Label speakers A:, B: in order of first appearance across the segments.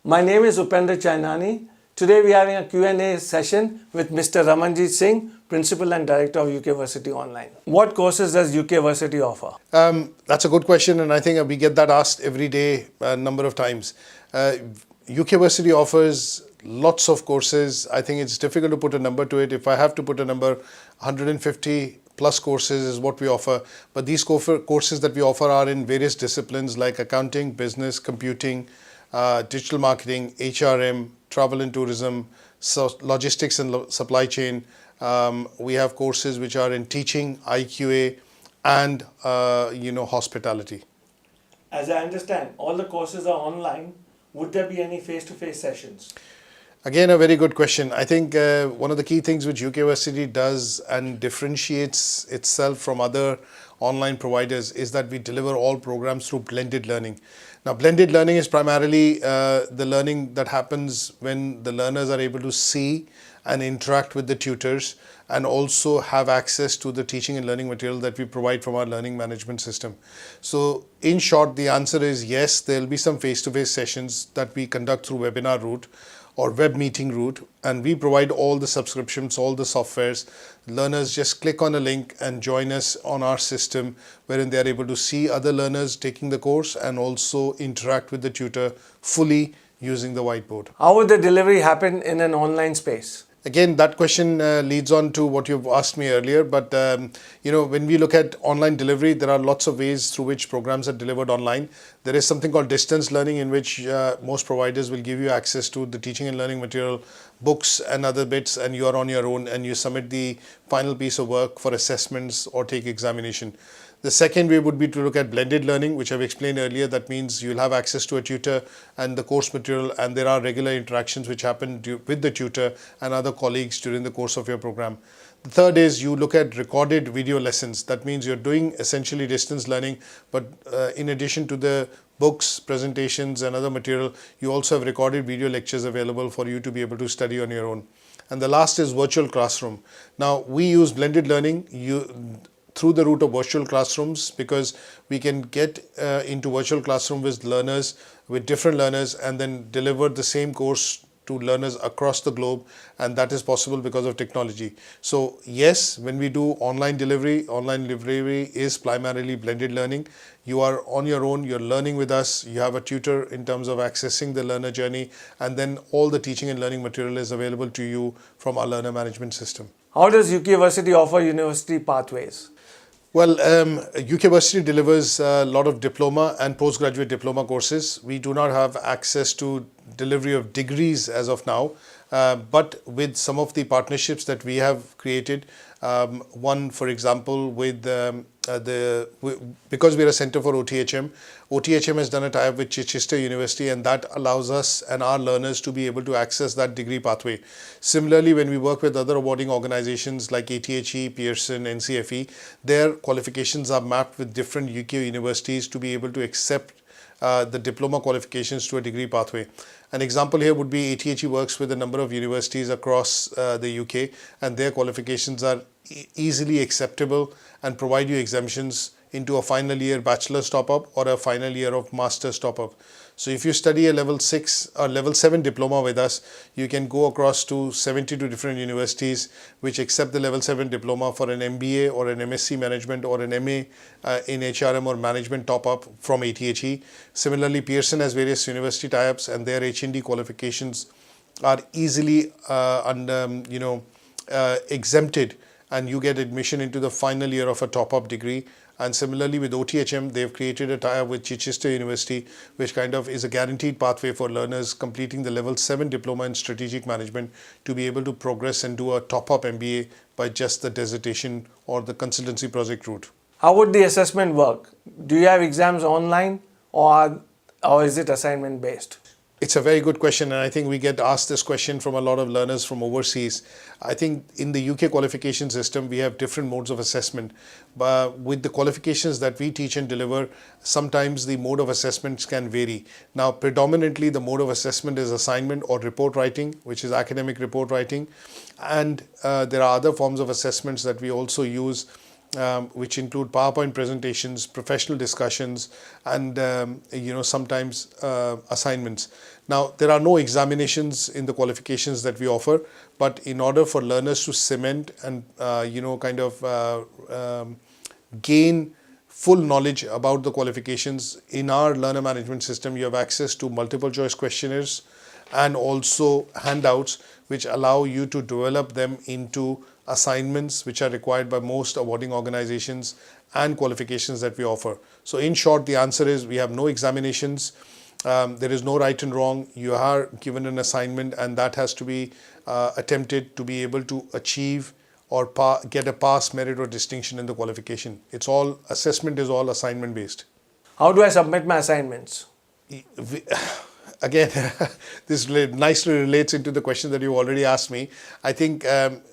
A: My name is Upendra Chainani. Today we are having a Q&A session with Mr. Ramanjit Singh, Principal and Director of UK Versity Online. What courses does UK Versity offer?
B: That's a good question, and I think we get that asked every day a number of times. UK Versity offers lots of courses. I think it's difficult to put a number to it. If I have to put a number, 150 plus courses is what we offer. But these courses that we offer are in various disciplines like accounting, business, computing, digital marketing, HRM, travel and tourism, logistics and supply chain. We have courses which are in teaching, IQA, and hospitality.
A: As I understand, all the courses are online. Would there be any face-to-face sessions?
B: Again, a very good question. I think one of the key things which UK Versity does and differentiates itself from other online providers is that we deliver all programs through blended learning. Now, blended learning is primarily the learning that happens when the learners are able to see and interact with the tutors and also have access to the teaching and learning material that we provide from our learning management system. So in short, the answer is yes, there will be some face-to-face sessions that we conduct through webinar route or web meeting route, and we provide all the subscriptions, all the softwares. Learners just click on a link and join us on our system, wherein they are able to see other learners taking the course and also interact with the tutor fully using the whiteboard.
A: How would the delivery happen in an online space?
B: Again, that question leads on to what you've asked me earlier, but when we look at online delivery, there are lots of ways through which programs are delivered online. There is something called distance learning, in which most providers will give you access to the teaching and learning material, books and other bits, and you are on your own and you submit the final piece of work for assessments or take examination. The second way would be to look at blended learning, which I've explained earlier. That means you'll have access to a tutor and the course material, and there are regular interactions which happen with the tutor and other colleagues during the course of your program. The third is you look at recorded video lessons. That means you're doing essentially distance learning, but in addition to the books, presentations and other material, you also have recorded video lectures available for you to be able to study on your own. And the last is virtual classroom. Now, we use blended learning through the route of virtual classrooms, because we can get into virtual classroom with different learners, and then deliver the same course to learners across the globe, and that is possible because of technology. So yes, when we do online delivery is primarily blended learning. You are on your own, you're learning with us, you have a tutor in terms of accessing the learner journey, and then all the teaching and learning material is available to you from our learner management system.
A: How does UK Versity offer university pathways?
B: Well, UK Versity delivers a lot of diploma and postgraduate diploma courses. We do not have access to delivery of degrees as of now, but with some of the partnerships that we have created, one, for example, with because we are a center for OTHM, OTHM has done a tie-up with Chichester University, and that allows us and our learners to be able to access that degree pathway. Similarly, when we work with other awarding organizations like ATHE, Pearson, NCFE, their qualifications are mapped with different UK universities to be able to accept the diploma qualifications to a degree pathway. An example here would be ATHE works with a number of universities across the UK, and their qualifications are easily acceptable and provide you exemptions into a final year bachelor's top-up or a final year of master's top-up. So if you study a level 6 or level 7 diploma with us, you can go across to 72 different universities which accept the level 7 diploma for an MBA or an MSc management or an MA in HRM or management top-up from ATHE. Similarly, Pearson has various university tie-ups, and their H&D qualifications are easily exempted, and you get admission into the final year of a top-up degree. And similarly with OTHM, they've created a tie-up with Chichester University, which kind of is a guaranteed pathway for learners completing the level 7 diploma in strategic management to be able to progress and do a top-up MBA by just the dissertation or the consultancy project route.
A: How would the assessment work? Do you have exams online, or is it assignment based?
B: It's a very good question, and I think we get asked this question from a lot of learners from overseas. I think in the UK qualification system, we have different modes of assessment. But with the qualifications that we teach and deliver, sometimes the mode of assessments can vary. Now, predominantly, the mode of assessment is assignment or report writing, which is academic report writing. And there are other forms of assessments that we also use, which include PowerPoint presentations, professional discussions, and sometimes assignments. Now, there are no examinations in the qualifications that we offer, but in order for learners to cement and gain full knowledge about the qualifications, in our learner management system, you have access to multiple choice questionnaires and also handouts which allow you to develop them into assignments which are required by most awarding organizations and qualifications that we offer. So in short, the answer is we have no examinations. There is no right and wrong. You are given an assignment and that has to be attempted to be able to achieve or get a pass, merit or distinction in the qualification. Assessment is all assignment based.
A: How do I submit my assignments?
B: Again, this nicely relates into the question that you already asked me. I think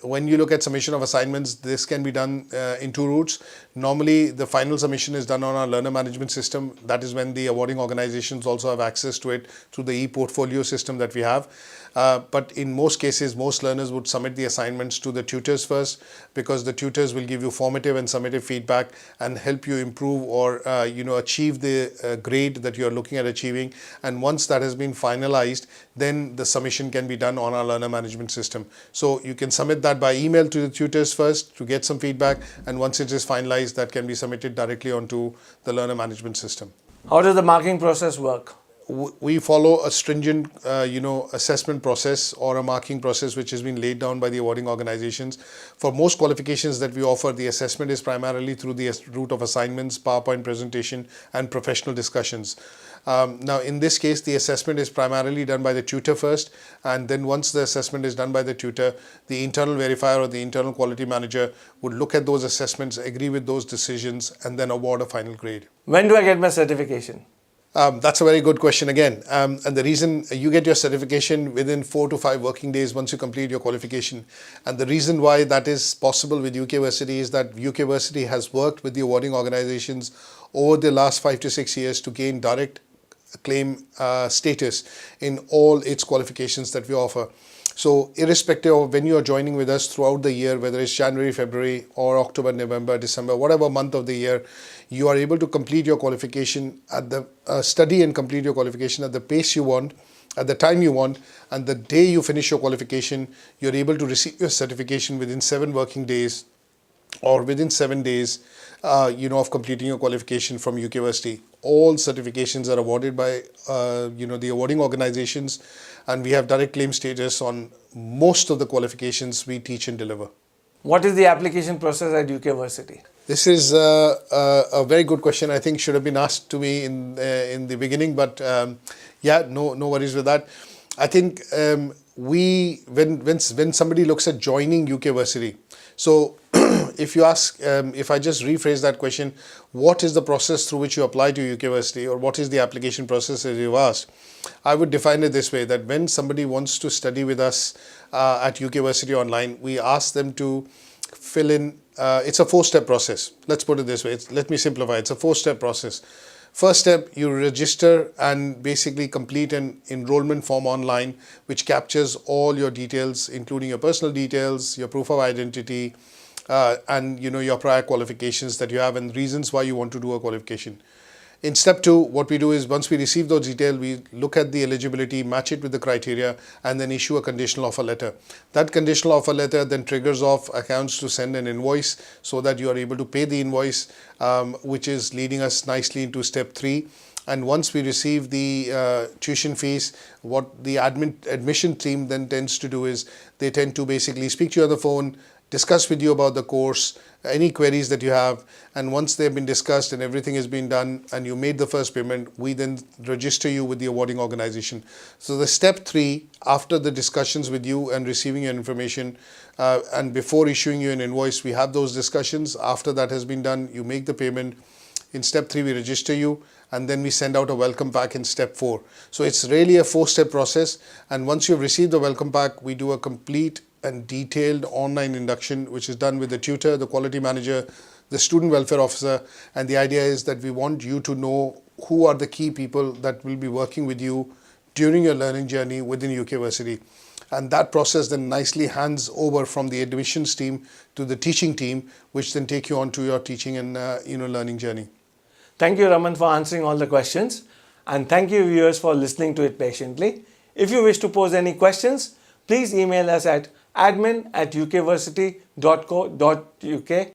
B: when you look at submission of assignments, this can be done in two routes. Normally, the final submission is done on our learner management system. That is when the awarding organizations also have access to it through the e-portfolio system that we have. But in most cases, most learners would submit the assignments to the tutors first, because the tutors will give you formative and summative feedback and help you improve or achieve the grade that you are looking at achieving. And once that has been finalized, then the submission can be done on our learner management system. So you can submit that by email to the tutors first to get some feedback, and once it is finalized, that can be submitted directly onto the learner management system.
A: How does the marking process work?
B: We follow a stringent, assessment process or a marking process which has been laid down by the awarding organizations. For most qualifications that we offer, the assessment is primarily through the route of assignments, PowerPoint presentation, and professional discussions. Now, in this case, the assessment is primarily done by the tutor first, and then once the assessment is done by the tutor, the internal verifier or the internal quality manager would look at those assessments, agree with those decisions, and then award a final grade.
A: When do I get my certification?
B: That's a very good question again. And the reason you get your certification within 4 to 5 working days once you complete your qualification. And the reason why that is possible with UK Versity is that UK Versity has worked with the awarding organizations over the last 5 to 6 years to gain direct claim status in all its qualifications that we offer. So irrespective of when you are joining with us throughout the year, whether it's January, February or October, November, December, whatever month of the year, you are able to complete your qualification at the study and complete your qualification at the pace you want, at the time you want, and the day you finish your qualification, you're able to receive your certification within 7 working days or within 7 days, of completing your qualification from UK Versity. All certifications are awarded by, the awarding organizations, and we have direct claim status on most of the qualifications we teach and deliver.
A: What is the application process at UK Versity?
B: This is a very good question. I think should have been asked to me in the beginning, but no worries with that. I think when somebody looks at joining UK Versity, so if you ask, if I just rephrase that question, what is the process through which you apply to UK Versity, or what is the application process as you've asked, I would define it this way, that when somebody wants to study with us at UK Versity Online, we ask them to fill in, it's a 4-step process. Let's put it this way. Let me simplify. It's a 4-step process. First step, you register and basically complete an enrollment form online, which captures all your details, including your personal details, your proof of identity, and your prior qualifications that you have and reasons why you want to do a qualification. In step 2, what we do is once we receive those details, we look at the eligibility, match it with the criteria, and then issue a conditional offer letter. That conditional offer letter then triggers off accounts to send an invoice so that you are able to pay the invoice, which is leading us nicely into step 3. And once we receive the tuition fees, what the admission team then tends to do is they tend to basically speak to you on the phone, discuss with you about the course, any queries that you have, and once they've been discussed and everything has been done and you made the first payment, we then register you with the awarding organization. So the step 3, after the discussions with you and receiving your information, and before issuing you an invoice, we have those discussions. After that has been done, you make the payment. In step 3, we register you, and then we send out a welcome pack in step 4. So it's really a 4-step process, and once you've received the welcome pack, we do a complete and detailed online induction, which is done with the tutor, the quality manager, the student welfare officer. And the idea is that we want you to know who are the key people that will be working with you during your learning journey within UK Versity. and that process then nicely hands over from the admissions team to the teaching team, which then take you on to your teaching and learning journey.
A: Thank you, Raman, for answering all the questions, and thank you, viewers, for listening to it patiently. If you wish to pose any questions, please email us at admin@ukversity.co.uk.